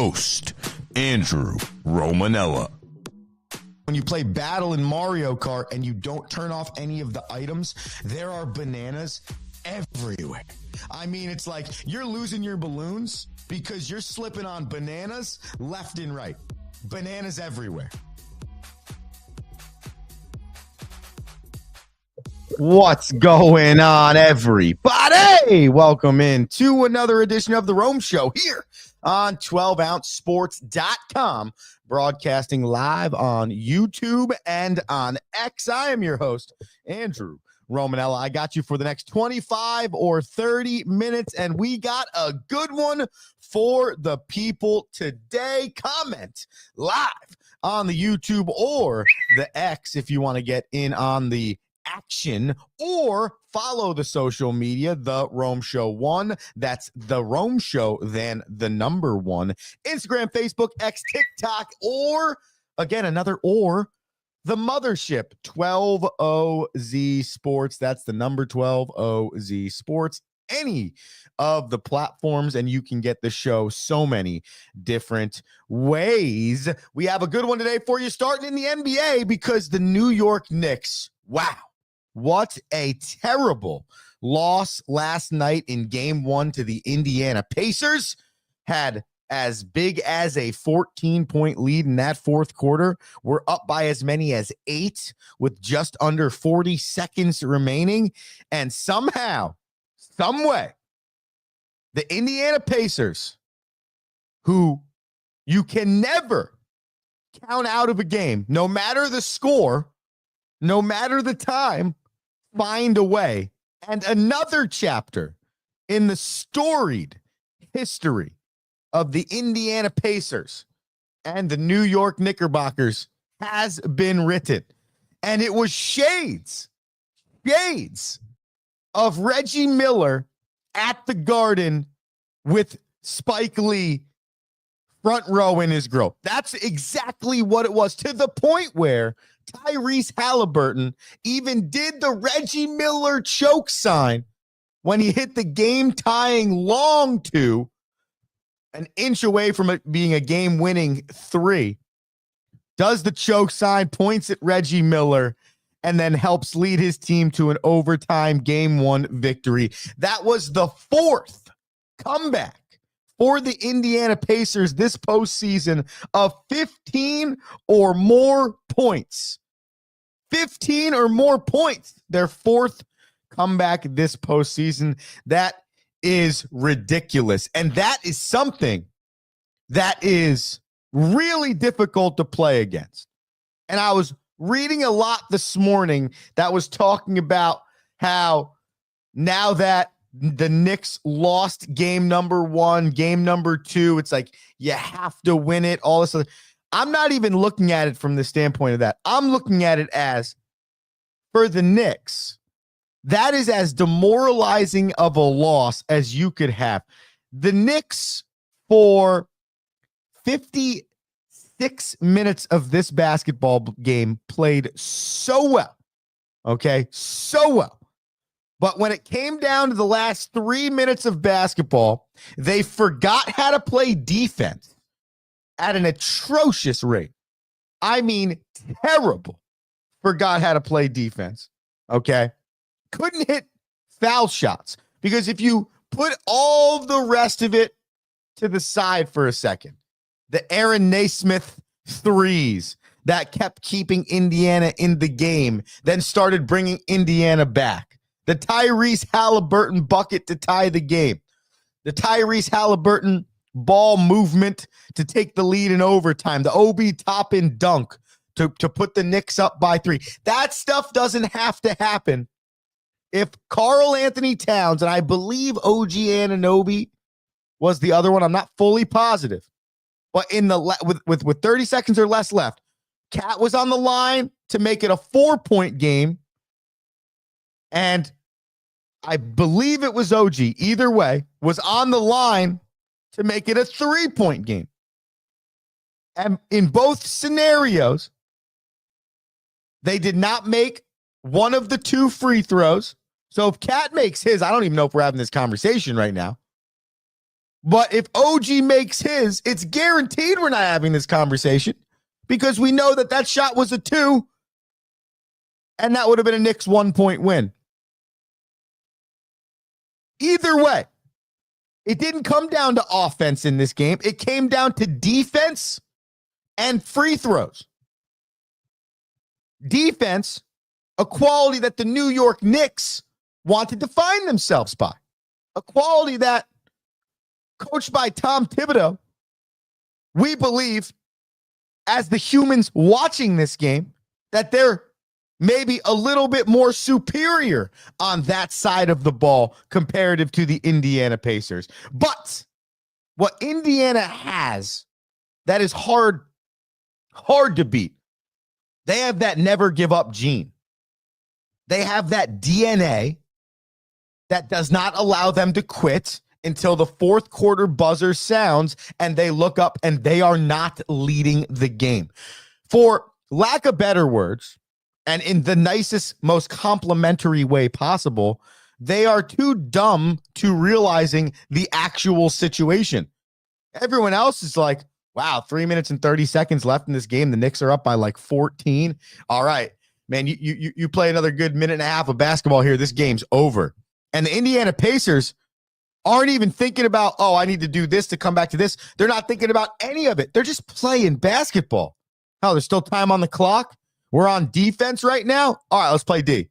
host, Andrew Romanella. When you play Battle in Mario Kart and you don't turn off any of the items, there are bananas everywhere. I mean, it's like you're losing your balloons because you're slipping on bananas left and right. Bananas everywhere. What's going on, everybody? Welcome in to another edition of The Rome Show here on 12ouncesports.com, broadcasting live on YouTube and on X. I am your host, Andrew Romanella. I got you for the next 25 or 30 minutes, and we got a good one for the people today. Comment live on the YouTube or the X if you want to get in on the action, or follow the social media, The Rome Show 1. That's The Rome Show, then the number 1. Instagram, Facebook, X, TikTok, or, again, another or, the mothership, 12OZ Sports. That's the number 12OZ Sports. Any of the platforms, and you can get the show so many different ways. We have a good one today for you, starting in the NBA, because the New York Knicks, wow, what a terrible loss last night in game 1 to the Indiana Pacers. Had as big as a 14-point lead in that fourth quarter. We're up by as many as 8 with just under 40 seconds remaining. And somehow, some way, the Indiana Pacers, who you can never count out of a game, no matter the score, no matter the time, find a way. And another chapter in the storied history of the Indiana Pacers and the New York Knickerbockers has been written. And it was shades of Reggie Miller at the Garden with Spike Lee front row in his grill. That's exactly what it was, to the point where Tyrese Halliburton even did the Reggie Miller choke sign when he hit the game-tying long two, an inch away from it being a game-winning 3. Does the choke sign, points at Reggie Miller, and then helps lead his team to an overtime game 1 victory. That was the 4th comeback for the Indiana Pacers this postseason of 15 or more points. 15 or more points. Their 4th comeback this postseason. That is ridiculous. And that is something that is really difficult to play against. And I was reading a lot this morning that was talking about how now that the Knicks lost game number 1, game number 2, it's like you have to win it, all this other. I'm not even looking at it from the standpoint of that. I'm looking at it as, for the Knicks, that is as demoralizing of a loss as you could have. The Knicks, for 56 minutes of this basketball game, played so well. Okay, so well. But when it came down to the last 3 minutes of basketball, they forgot how to play defense at an atrocious rate. I mean, terrible. Forgot how to play defense. Okay. Couldn't hit foul shots, because if you put all the rest of it to the side for a second, the Aaron Naismith threes that kept keeping Indiana in the game, then started bringing Indiana back. The Tyrese Halliburton bucket to tie the game. The Tyrese Halliburton ball movement to take the lead in overtime. The Obi Toppin dunk to put the Knicks up by 3. That stuff doesn't have to happen if Karl Anthony Towns, and I believe OG Anunoby was the other one, I'm not fully positive, but in the with 30 seconds or less left, Cat was on the line to make it a 4-point game, and I believe it was OG, either way, was on the line to make it a 3-point game. And in both scenarios, they did not make one of the 2 free throws. So if Cat makes his, I don't even know if we're having this conversation right now. But if OG makes his, it's guaranteed we're not having this conversation because we know that shot was a 2, and that would have been a Knicks 1-point win. Either way, it didn't come down to offense in this game. It came down to defense and free throws. Defense, a quality that the New York Knicks wanted to find themselves by. A quality that, coached by Tom Thibodeau, we believe, as the humans watching this game, that they're maybe a little bit more superior on that side of the ball comparative to the Indiana Pacers. But what Indiana has that is hard to beat, they have that never give up gene. They have that DNA that does not allow them to quit until the fourth quarter buzzer sounds and they look up and they are not leading the game. For lack of better words, and in the nicest, most complimentary way possible, they are too dumb to realizing the actual situation. Everyone else is like, wow, 3 minutes and 30 seconds left in this game. The Knicks are up by like 14. All right, man, you play another good minute and a half of basketball here. This game's over. And the Indiana Pacers aren't even thinking about, oh, I need to do this to come back to this. They're not thinking about any of it. They're just playing basketball. Oh, there's still time on the clock. We're on defense right now. All right, let's play D.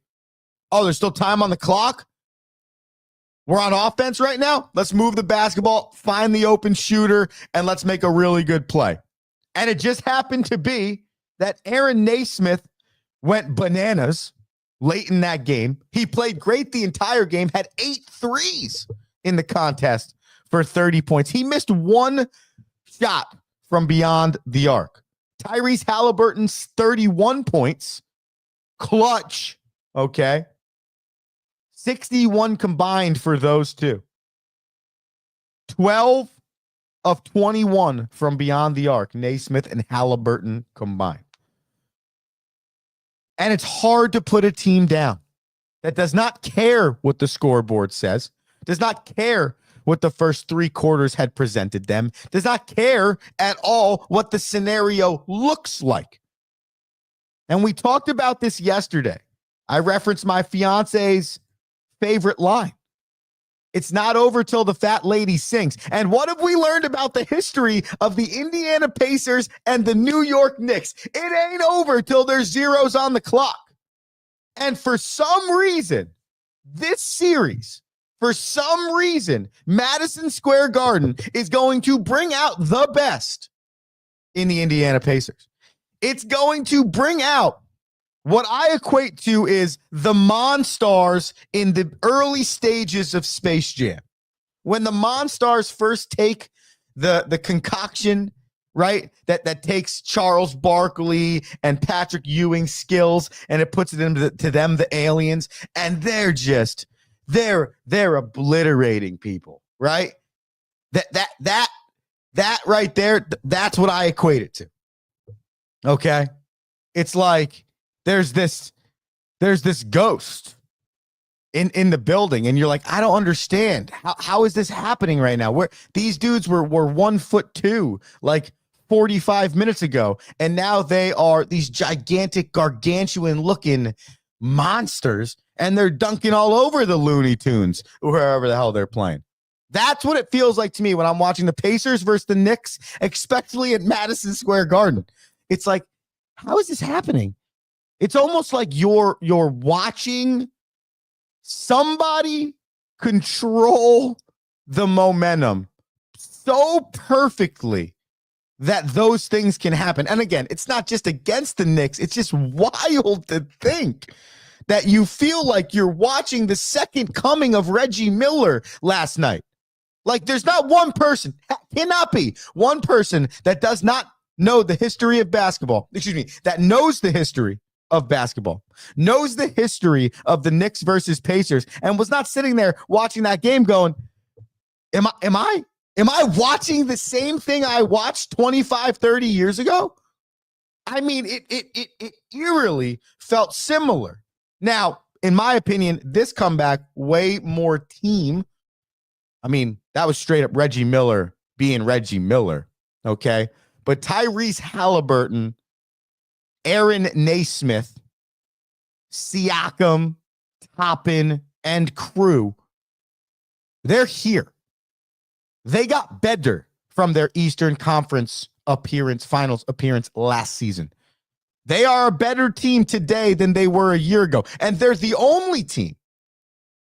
Oh, there's still time on the clock. We're on offense right now. Let's move the basketball, find the open shooter, and let's make a really good play. And it just happened to be that Aaron Naismith went bananas late in that game. He played great the entire game, had 8 threes in the contest for 30 points. He missed one shot from beyond the arc. Tyrese Halliburton's 31 points, clutch, okay? 61 combined for those two. 12 of 21 from beyond the arc, Naismith and Halliburton combined. And it's hard to put a team down that does not care what the scoreboard says, does not care what the first 3 quarters had presented them, does not care at all what the scenario looks like. And we talked about this yesterday. I referenced my fiance's favorite line. It's not over till the fat lady sings. And what have we learned about the history of the Indiana Pacers and the New York Knicks? It ain't over till there's zeros on the clock. And for some reason, this series, for some reason, Madison Square Garden is going to bring out the best in the Indiana Pacers. It's going to bring out what I equate to is the Monstars in the early stages of Space Jam. When the Monstars first take the concoction, right, that takes Charles Barkley and Patrick Ewing's skills and it puts it into to them, the aliens, and they're obliterating people, right? That right there, that's what I equate it to. Okay? It's like there's this ghost in the building, and you're like, I don't understand. How is this happening right now? Where these dudes were 1'2", like 45 minutes ago, and now they are these gigantic, gargantuan looking monsters, and they're dunking all over the Looney Tunes, wherever the hell they're playing. That's what it feels like to me when I'm watching the Pacers versus the Knicks, especially at Madison Square Garden. It's like, how is this happening? It's almost like you're watching somebody control the momentum so perfectly that those things can happen. And again, it's not just against the Knicks. It's just wild to think that you feel like you're watching the second coming of Reggie Miller last night. Like there's not one person, cannot be one person that does not know the history of basketball. Excuse me, that knows the history of basketball, knows the history of the Knicks versus Pacers, and was not sitting there watching that game going, am I watching the same thing I watched 25, 30 years ago? I mean, it eerily felt similar. Now, in my opinion, this comeback way more team I mean, that was straight up Reggie Miller being Reggie Miller. Okay. But Tyrese Halliburton, Aaron Naismith, Siakam, Toppin, and crew, they're here. They got better from their Eastern Conference finals appearance last season. They are a better team today than they were a year ago. And they're the only team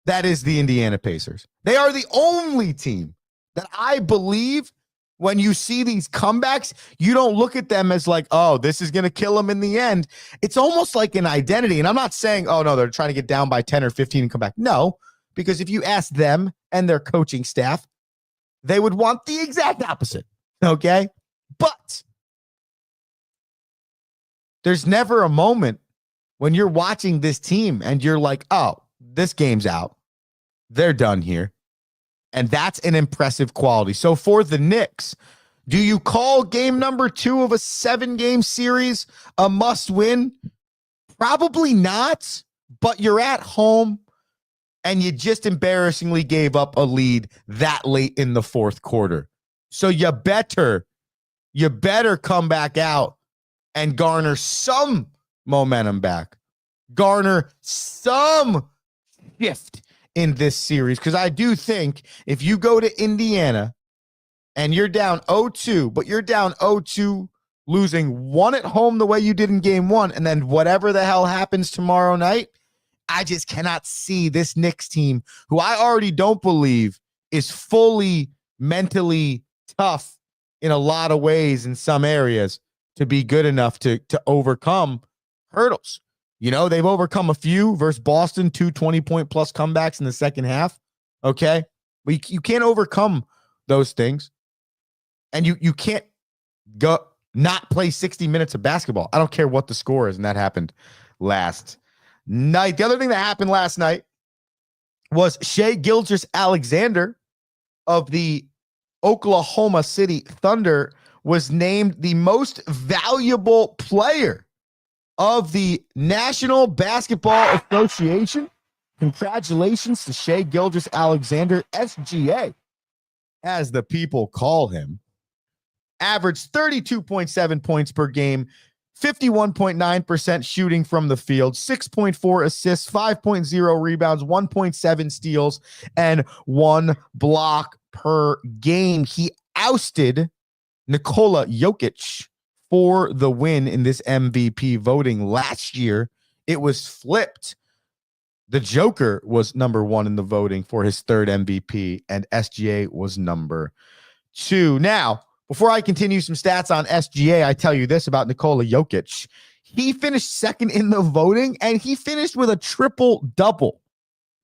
that is the Indiana Pacers. They are the only team that I believe when you see these comebacks, you don't look at them as like, oh, this is going to kill them in the end. It's almost like an identity. And I'm not saying, oh, no, they're trying to get down by 10 or 15 and come back. No, because if you ask them and their coaching staff, they would want the exact opposite. Okay. But there's never a moment when you're watching this team and you're like, oh, this game's out. They're done here. And that's an impressive quality. So for the Knicks, do you call game number 2 of a 7-game series a must win? Probably not, but you're at home and you just embarrassingly gave up a lead that late in the fourth quarter. So you better come back out and garner some momentum back. Garner some shift in this series, because I do think if you go to Indiana and you're down 0-2, but you're down 0-2, losing 1 at home the way you did in game 1, and then whatever the hell happens tomorrow night, I just cannot see this Knicks team, who I already don't believe is fully mentally tough in a lot of ways in some areas, to be good enough to overcome hurdles. You know, they've overcome a few versus Boston, 2 20-point plus comebacks in the second half. Okay. But you can't overcome those things. And you can't go not play 60 minutes of basketball. I don't care what the score is. And that happened last night. The other thing that happened last night was Shai Gilgeous-Alexander of the Oklahoma City Thunder was named the most valuable player of the National Basketball Association. Congratulations to Shai Gilgeous-Alexander, SGA, as the people call him. Averaged 32.7 points per game, 51.9% shooting from the field, 6.4 assists, 5.0 rebounds, 1.7 steals, and 1 block per game. He ousted Nikola Jokic for the win in this MVP voting last year. It was flipped. The Joker was number 1 in the voting for his 3rd MVP, and SGA was number 2. Now, before I continue some stats on SGA, I tell you this about Nikola Jokic. He finished 2nd in the voting, and he finished with a triple-double.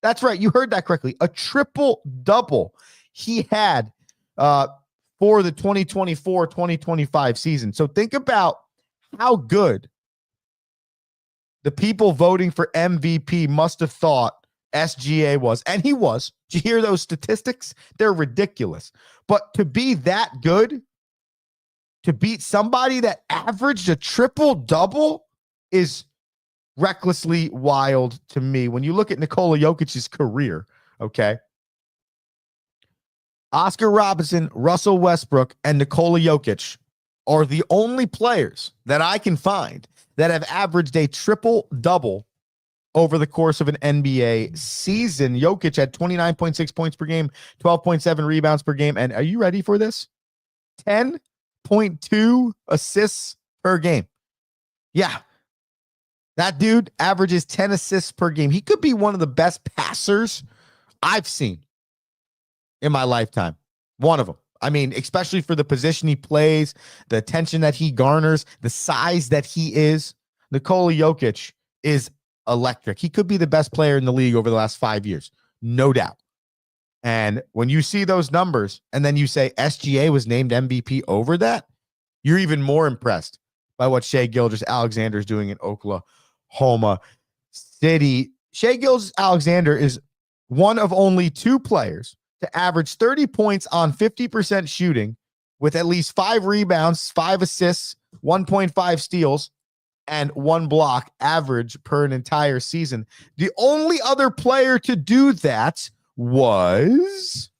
That's right. You heard that correctly. A triple-double he had for the 2024-2025 season. So think about how good the people voting for MVP must have thought SGA was. And he was. Did you hear those statistics? They're ridiculous. But to be that good, to beat somebody that averaged a triple-double, is recklessly wild to me. When you look at Nikola Jokic's career, okay, Oscar Robertson, Russell Westbrook, and Nikola Jokic are the only players that I can find that have averaged a triple-double over the course of an NBA season. Jokic had 29.6 points per game, 12.7 rebounds per game, and are you ready for this? 10.2 assists per game. Yeah. That dude averages 10 assists per game. He could be one of the best passers I've seen in my lifetime. One of them. I mean, especially for the position he plays, the attention that he garners, the size that he is. Nikola Jokic is electric. He could be the best player in the league over the last 5 years. No doubt. And when you see those numbers and then you say SGA was named MVP over that, you're even more impressed by what Shai Gilgeous-Alexander is doing in Oklahoma City. Shai Gilgeous-Alexander is one of only 2 players to average 30 points on 50% shooting with at least 5 rebounds, 5 assists, 1.5 steals, and 1 block average per an entire season. The only other player to do that was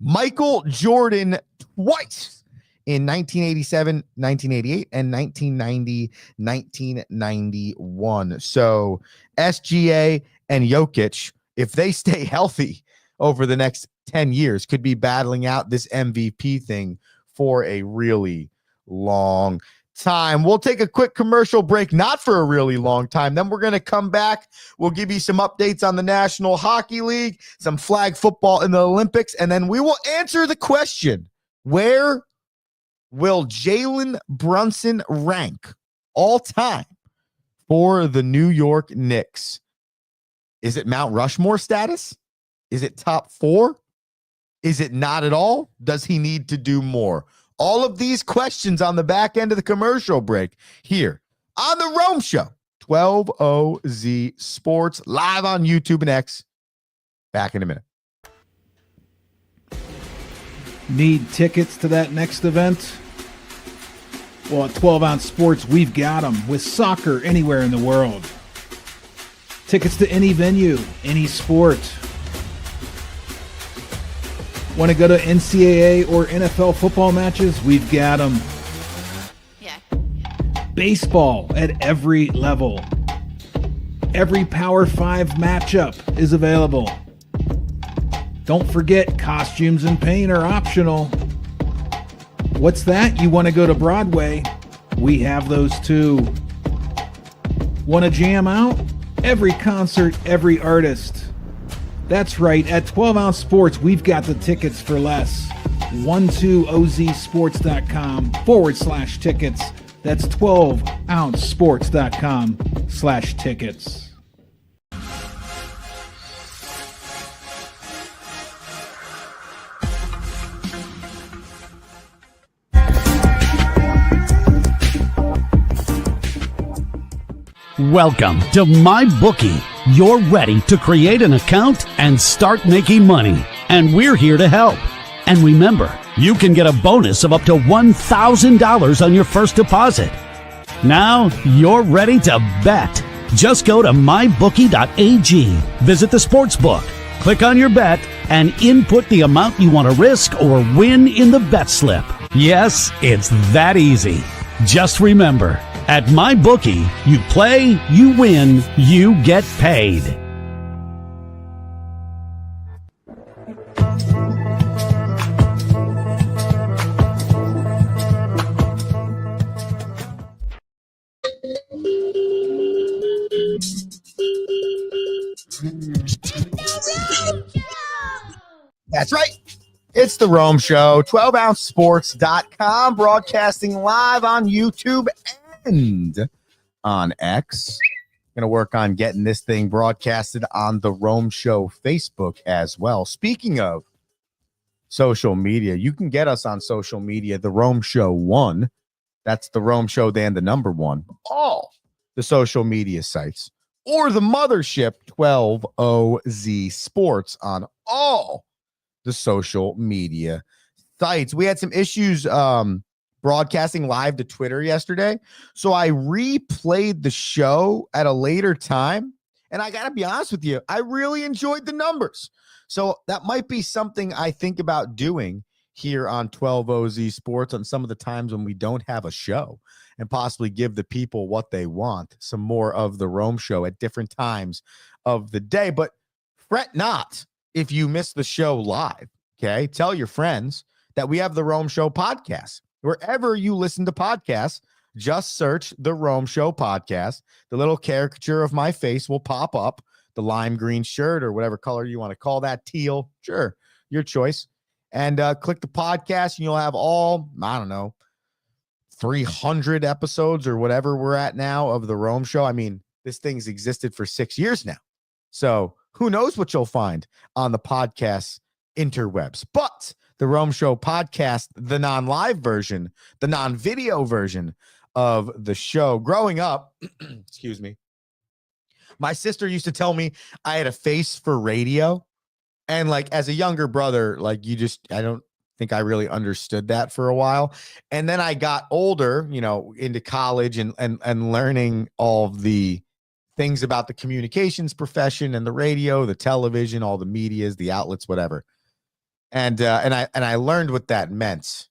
Michael Jordan twice in 1987, 1988, and 1990, 1991. So SGA and Jokic, if they stay healthy over the next 10 years, could be battling out this MVP thing for a really long time. We'll take a quick commercial break, not for a really long time. Then we're going to come back. We'll give you some updates on the National Hockey League, some flag football in the Olympics, and then we will answer the question, where will Jalen Brunson rank all time for the New York Knicks? Is it Mount Rushmore status? Is it top 4? Is it not at all? Does he need to do more? All of these questions on the back end of the commercial break here on the Rome Show. 12OZ Sports, live on YouTube and X. Back in a minute. Need tickets to that next event? Well, at 12 Ounce Sports, we've got them with soccer anywhere in the world. Tickets to any venue, any sport. Want to go to NCAA or NFL football matches? We've got them. Yeah. Baseball at every level. Every Power 5 matchup is available. Don't forget, costumes and paint are optional. What's that? You want to go to Broadway? We have those too. Want to jam out? Every concert, every artist. That's right. At 12 Ounce Sports, we've got the tickets for less. 12ozsports.com/tickets. That's 12ouncesports.com/tickets. Welcome to MyBookie. You're ready to create an account and start making money, and we're here to help. And remember, you can get a bonus of up to $1,000 on your first deposit. Now you're ready to bet. Just go to mybookie.ag, visit the sportsbook, click on your bet, and input the amount you want to risk or win in the bet slip. Yes, it's that easy. Just remember, at MyBookie, you play, you win, you get paid. That's right. It's the Rome Show, 12ouncesports.com, broadcasting live on YouTube and on X. Going to work on getting this thing broadcasted on the Rome Show Facebook as well. Speaking of social media, you can get us on social media, the Rome Show 1. That's the Rome Show, then the number 1. All the social media sites. Or the mothership, 12OZ Sports, on all the social media sites. We had some issues broadcasting live to Twitter yesterday, so I replayed the show at a later time, and I gotta be honest with you, I really enjoyed the numbers. So that might be something I think about doing here on 12OZ Sports on some of the times when we don't have a show, and possibly give the people what they want, some more of the Rome Show at different times of the day. But fret not if you miss the show live, okay? Tell your friends that we have the Rome Show podcast. Wherever you listen to podcasts, just search the Rome Show podcast. The little caricature of my face will pop up, the lime green shirt or whatever color you want to call that, teal, sure, your choice. And click the podcast, and you'll have all, I don't know, 300 episodes or whatever we're at now of the Rome Show. I mean, this thing's existed for 6 years now. So who knows what you'll find on the podcast interwebs. But the Rome Show podcast, the non-live version, the non-video version of the show. Growing up, excuse me, my sister used to tell me I had a face for radio. And like as a younger brother, like I don't think I really understood that for a while. And then I got older, into college and learning all of the things about the communications profession and the radio, the television, all the medias, the outlets, whatever. And I learned what that meant.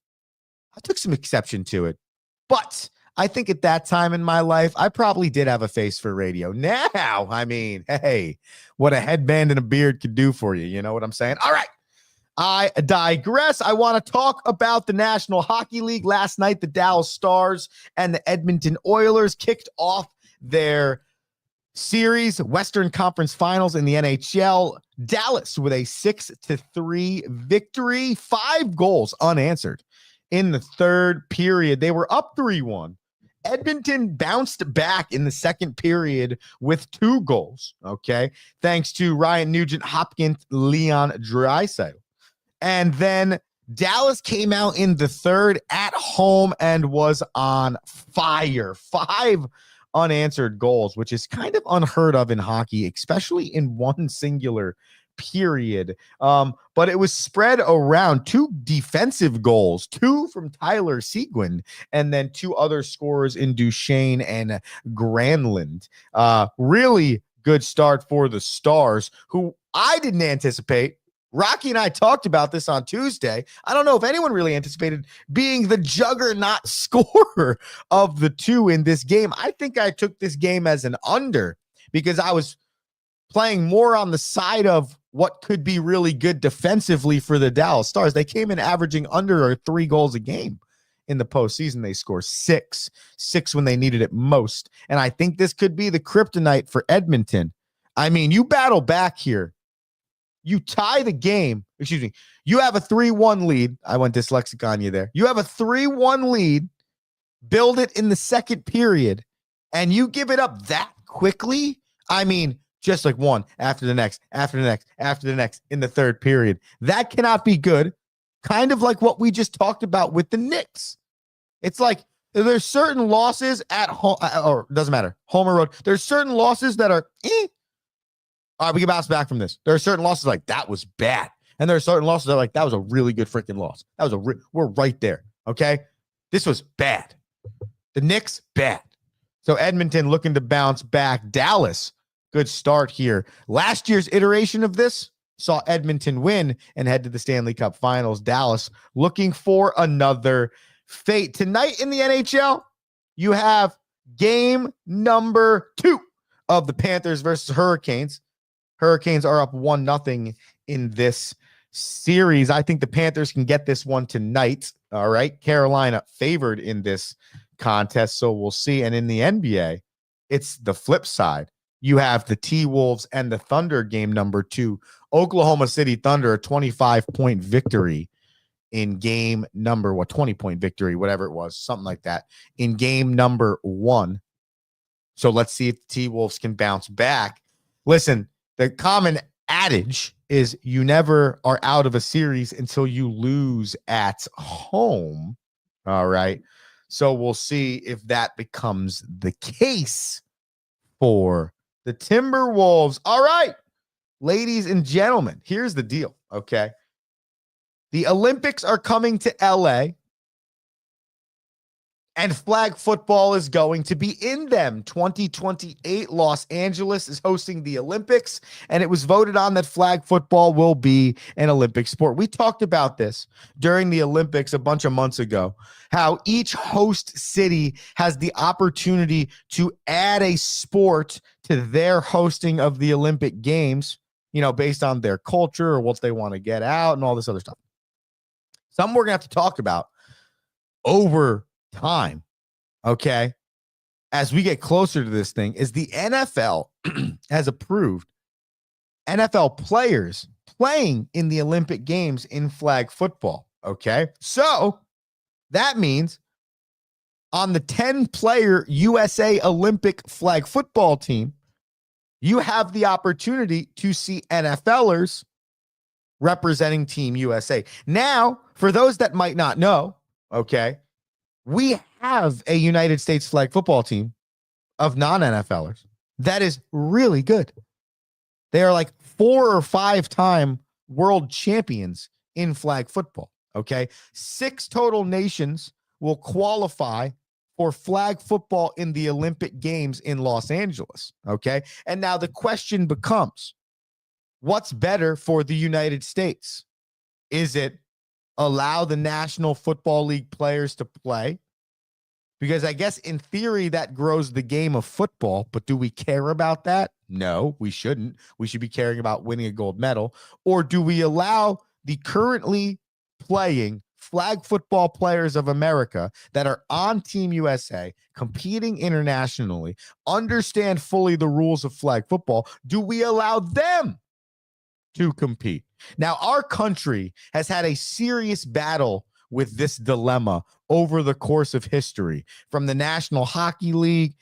I took some exception to it, but I think at that time in my life, I probably did have a face for radio. Now, I mean, hey, what a headband and a beard could do for you. You know what I'm saying? All right. I digress. I want to talk about the National Hockey League. Last night, the Dallas Stars and the Edmonton Oilers kicked off their series, Western Conference Finals in the NHL. Dallas with a 6-3 victory, 5 goals unanswered in the third period. They were up 3-1. Edmonton bounced back in the second period with 2 goals, okay, thanks to Ryan Nugent-Hopkins, Leon Draisaitl. And then Dallas came out in the third at home and was on fire. 5 unanswered goals, which is kind of unheard of in hockey, especially in one singular period. But it was spread around. 2 defensive goals, 2 from Tyler Seguin, and then 2 other scorers in Duchesne and Granlund. Really good start for the Stars, who I didn't anticipate. Rocky and I talked about this on Tuesday. I don't know if anyone really anticipated being the juggernaut scorer of the 2 in this game. I think I took this game as an under because I was playing more on the side of what could be really good defensively for the Dallas Stars. They came in averaging under 3 goals a game in the postseason. They score 6 when they needed it most. And I think this could be the kryptonite for Edmonton. I mean, you battle back here. You tie the game. Excuse me. You have a 3-1 lead. I went dyslexic on you there. You have a 3-1 lead. Build it in the second period. And you give it up that quickly. I mean, just like one after the next, after the next, after the next in the third period. That cannot be good. Kind of like what we just talked about with the Knicks. It's like there's certain losses at home, or doesn't matter, home or road. There's certain losses that are, all right, we can bounce back from this. There are certain losses like that was bad. And there are certain losses that are like, that was a really good freaking loss. That was we're right there. Okay. This was bad. The Knicks, bad. So Edmonton looking to bounce back. Dallas, good start here. Last year's iteration of this saw Edmonton win and head to the Stanley Cup Finals. Dallas looking for another fate. Tonight in the NHL, you have game number 2 of the Panthers versus Hurricanes. Hurricanes are up 1-0 in this series. I think the Panthers can get this one tonight. All right. Carolina favored in this contest, so we'll see. And in the NBA, it's the flip side. You have the T-Wolves and the Thunder game number 2. Oklahoma City Thunder, a 25-point victory in game number, 20-point victory, whatever it was, something like that, in game number 1. So let's see if the T-Wolves can bounce back. Listen, the common adage is you never are out of a series until you lose at home. All right. So we'll see if that becomes the case for the Timberwolves. All right, ladies and gentlemen, here's the deal. Okay. The Olympics are coming to LA. And flag football is going to be in them. 2028, Los Angeles is hosting the Olympics, and it was voted on that flag football will be an Olympic sport. We talked about this during the Olympics a bunch of months ago, how each host city has the opportunity to add a sport to their hosting of the Olympic Games, based on their culture or what they want to get out and all this other stuff. Something we're going to have to talk about over time, okay, as we get closer to this thing, is the NFL has approved NFL players playing in the Olympic Games in flag football, okay? So that means on the 10-player USA Olympic flag football team, you have the opportunity to see NFLers representing Team USA. Now, for those that might not know, okay, we have a United States flag football team of non-NFLers that is really good. They are like 4 or 5-time world champions in flag football, okay? 6 total nations will qualify for flag football in the Olympic Games in Los Angeles, okay? And now the question becomes, what's better for the United States? Is it allow the National Football League players to play? Because I guess in theory that grows the game of football, but do we care about that? No, we shouldn't. We should be caring about winning a gold medal. Or do we allow the currently playing flag football players of America that are on Team USA, competing internationally, understand fully the rules of flag football? Do we allow them to compete? Now, our country has had a serious battle with this dilemma over the course of history, from the National Hockey League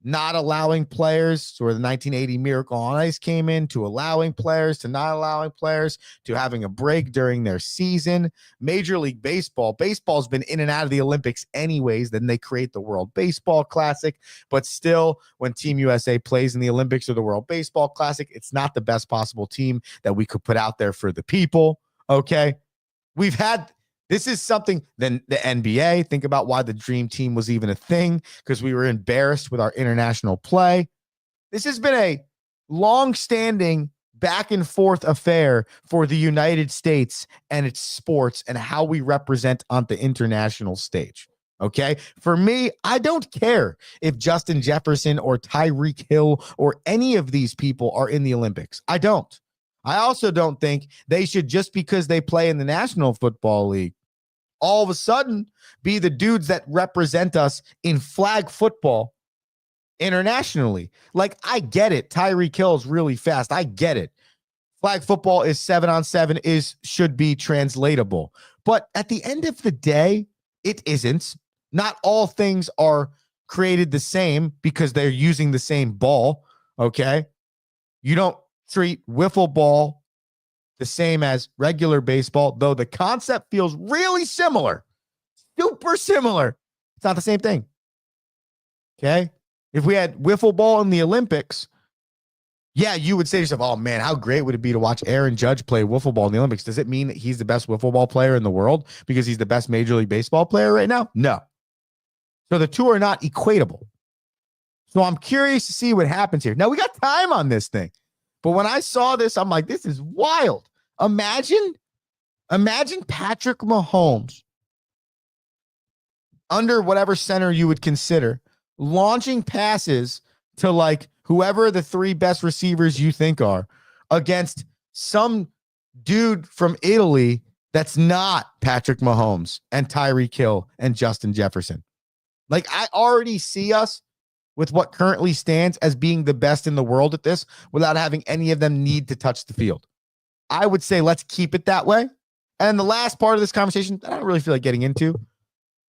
not allowing players, where the 1980 Miracle on Ice came in, to allowing players, to not allowing players, to having a break during their season. Major League Baseball's been in and out of the Olympics anyways. Then they create the World Baseball Classic, but still, when Team USA plays in the Olympics or the World Baseball Classic, it's not the best possible team that we could put out there for the people. Okay, this is something. Then the NBA, think about why the Dream Team was even a thing, because we were embarrassed with our international play. This has been a long-standing back and forth affair for the United States and its sports and how we represent on the international stage. Okay. For me, I don't care if Justin Jefferson or Tyreek Hill or any of these people are in the Olympics. I don't. I also don't think they should, just because they play in the National Football League, all of a sudden be the dudes that represent us in flag football internationally. Like, I get it. Tyreek Hill is really fast. I get it. Flag football is 7-on-7, should be translatable. But at the end of the day, it isn't. Not all things are created the same because they're using the same ball. Okay. You don't treat wiffle ball the same as regular baseball, though the concept feels really similar, super similar. It's not the same thing. Okay. If we had wiffle ball in the Olympics, yeah, you would say to yourself, oh man, how great would it be to watch Aaron Judge play wiffle ball in the Olympics? Does it mean that he's the best wiffle ball player in the world because he's the best Major League Baseball player right now? No. So the two are not equatable. So I'm curious to see what happens here. Now, we got time on this thing, but when I saw this, I'm like, this is wild. Imagine Patrick Mahomes, under whatever center you would consider, launching passes to like whoever the three best receivers you think are, against some dude from Italy that's not Patrick Mahomes and Tyreek Hill and Justin Jefferson. Like, I already see us with what currently stands as being the best in the world at this without having any of them need to touch the field. I would say let's keep it that way. And the last part of this conversation that I don't really feel like getting into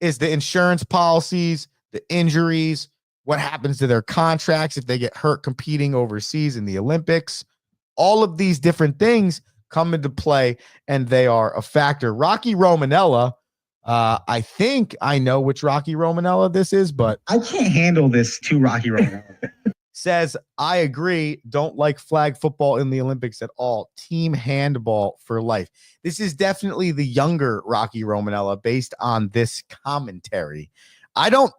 is the insurance policies, the injuries, what happens to their contracts if they get hurt competing overseas in the Olympics. All of these different things come into play, and they are a factor. Rocky Romanella, I think I know which Rocky Romanella this is, but I can't handle this too Rocky Romanella. Says, I agree, don't like flag football in the Olympics at all. Team handball for life. This is definitely the younger Rocky Romanella based on this commentary. I don't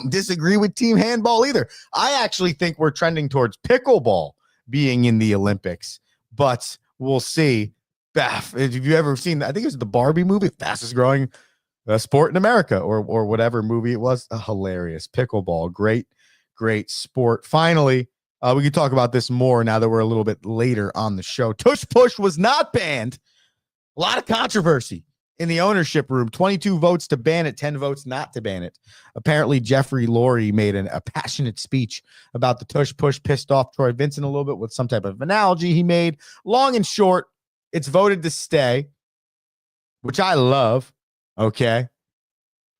disagree with team handball either. I actually think we're trending towards pickleball being in the Olympics, but we'll see. Have you ever seen, I think it was the Barbie movie, fastest growing sport in America, or whatever movie it was. Hilarious. Pickleball, great sport. Finally, we can talk about this more now that we're a little bit later on the show. Tush Push was not banned. A lot of controversy in the ownership room. 22 votes to ban it, 10 votes not to ban it. Apparently, Jeffrey Lurie made a passionate speech about the Tush Push, pissed off Troy Vincent a little bit with some type of analogy he made. Long and short, it's voted to stay, which I love. Okay.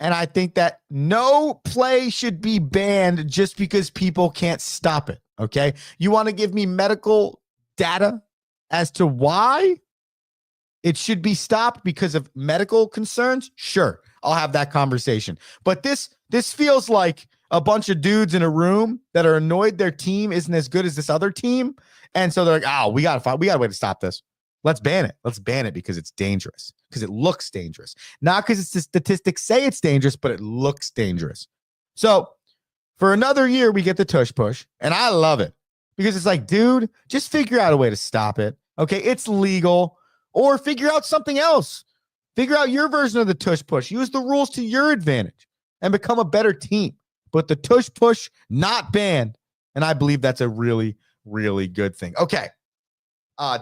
And I think that no play should be banned just because people can't stop it. Okay. You want to give me medical data as to why it should be stopped because of medical concerns? Sure. I'll have that conversation. But this feels like a bunch of dudes in a room that are annoyed their team isn't as good as this other team. And so they're like, oh, we got a way to stop this. Let's ban it. Let's ban it because it's dangerous, because it looks dangerous. Not because the statistics say it's dangerous, but it looks dangerous. So for another year, we get the Tush Push, and I love it because it's like, dude, just figure out a way to stop it. Okay, it's legal. or figure out something else. Figure out your version of the tush push. Use the rules to your advantage and become a better team. But the tush push, not banned. And I believe that's a really, really good thing. Okay.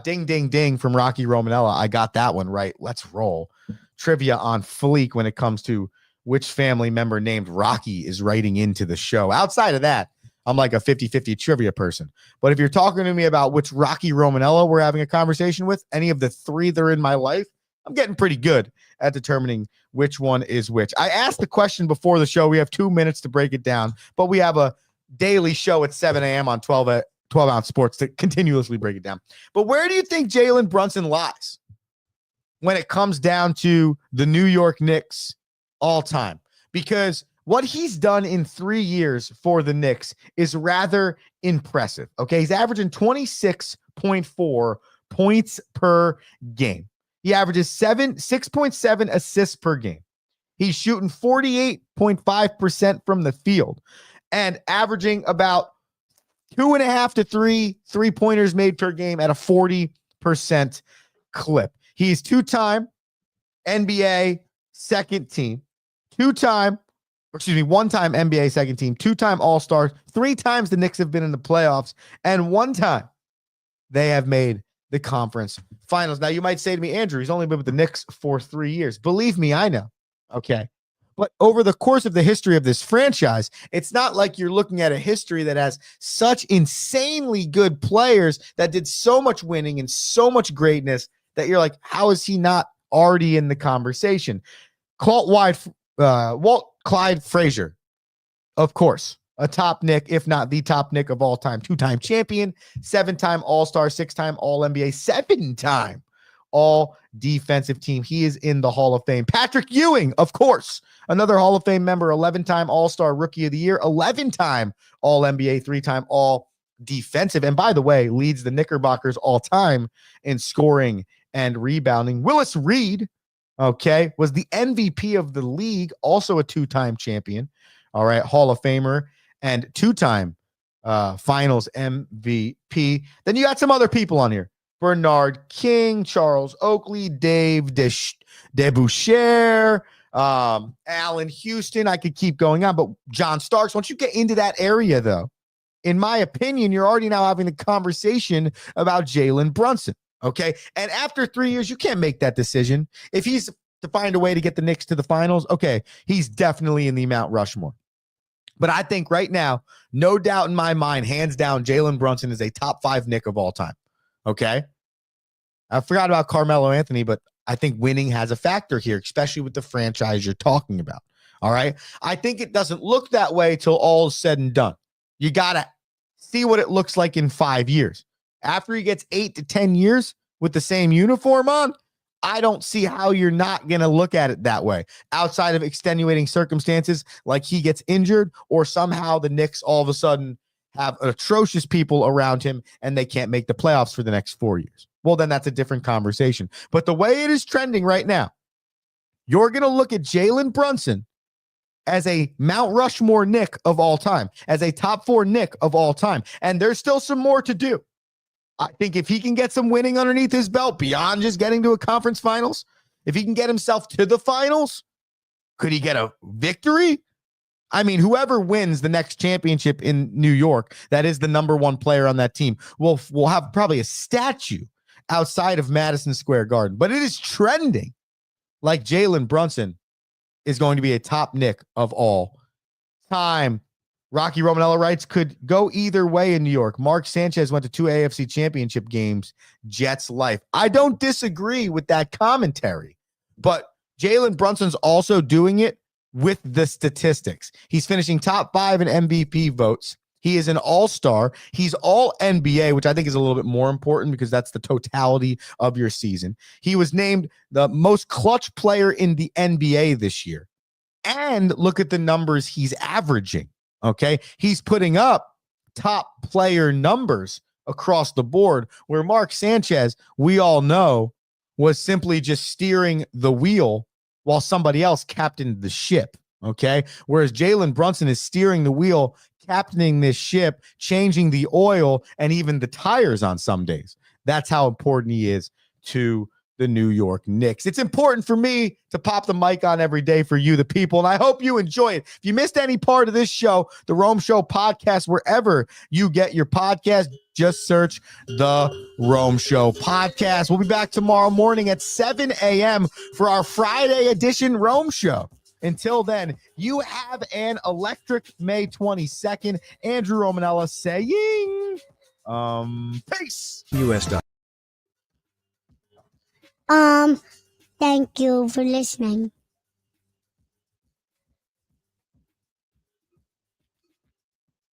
Ding, ding, ding from Rocky Romanella. I got that one right. Let's roll. Trivia on fleek when it comes to which family member named Rocky is writing into the show. Outside of that, I'm like a 50-50 trivia person. But if you're talking to me about which Rocky Romanella we're having a conversation with, any of the three that are in my life, I'm getting pretty good at determining which one is which. I asked the question before the show. We have 2 minutes to break it down, but we have a daily show at 7 a.m. on 12-ounce sports to continuously break it down. But where do you think Jalen Brunson lies when it comes down to the New York Knicks all time? Because what he's done in 3 years for the Knicks is rather impressive. Okay, he's averaging 26.4 points per game. He averages 6.7 assists per game. He's shooting 48.5% from the field and averaging about 2.5 to 3 3-pointers made per game at a 40% clip. He's two-time NBA second team, one-time NBA second team, 2-time All-Star, 3 times the Knicks have been in the playoffs, and 1 time they have made the conference finals. Now, you might say to me, Andrew, he's only been with the Knicks for 3 years. Believe me, I know. Okay. But over the course of the history of this franchise, it's not like you're looking at a history that has such insanely good players that did so much winning and so much greatness that you're like, how is he not already in the conversation? Walt Clyde Frazier, of course, a top Knick, if not the top Knick of all time, 2-time champion, 7-time All-Star, 6-time All-NBA, 7-time All-Defensive Team. He is in the Hall of Fame. Patrick Ewing, of course, another Hall of Fame member, 11-time All-Star Rookie of the Year, 11-time All-NBA, 3-time All-Defensive. And by the way, leads the Knickerbockers all-time in scoring and rebounding. Willis Reed, okay, was the MVP of the league, also a 2-time champion. All right, Hall of Famer and 2-time Finals MVP. Then you got some other people on here. Bernard King, Charles Oakley, Dave DeBoucher, Allen Houston. I could keep going on, but John Starks. Once you get into that area, though, in my opinion, you're already now having a conversation about Jalen Brunson. Okay. And after 3 years, you can't make that decision. If he's to find a way to get the Knicks to the finals, okay, he's definitely in the Mount Rushmore. But I think right now, no doubt in my mind, hands down, Jalen Brunson is a top 5 Knick of all time. Okay. I forgot about Carmelo Anthony, but I think winning has a factor here, especially with the franchise you're talking about. All right. I think it doesn't look that way till all is said and done. You got to see what it looks like in 5 years. After he gets 8 to 10 years with the same uniform on, I don't see how you're not going to look at it that way outside of extenuating circumstances like he gets injured or somehow the Knicks all of a sudden have atrocious people around him and they can't make the playoffs for the next 4 years. Well, then that's a different conversation. But the way it is trending right now, you're going to look at Jalen Brunson as a Mount Rushmore Knick of all time, as a top 4 Knick of all time. And there's still some more to do. I think if he can get some winning underneath his belt beyond just getting to a conference finals, if he can get himself to the finals, could he get a victory? I mean, whoever wins the next championship in New York, that is the number 1 player on that team, will have probably a statue outside of Madison Square Garden. But it is trending like Jalen Brunson is going to be a top Knick of all time. Rocky Romanella writes, could go either way in New York. Mark Sanchez went to 2 AFC championship games. Jets life. I don't disagree with that commentary, but Jalen Brunson's also doing it with the statistics. He's finishing top 5 in MVP votes. He is an all-star. He's all NBA, which I think is a little bit more important because that's the totality of your season. He was named the most clutch player in the NBA this year. And look at the numbers he's averaging. Okay. He's putting up top player numbers across the board where Mark Sanchez, we all know, was simply just steering the wheel while somebody else captained the ship. Okay. Whereas Jalen Brunson is steering the wheel, captaining this ship, changing the oil and even the tires on some days. That's how important he is to the New York Knicks. It's important for me to pop the mic on every day for you, the people, and I hope you enjoy it. If you missed any part of this show, the Rome Show podcast, wherever you get your podcast, just search the Rome Show podcast. We'll be back tomorrow morning at 7 a.m. for our Friday edition Rome Show. Until then, you have an electric May 22nd. Andrew Romanella saying, peace. US. Thank you for listening.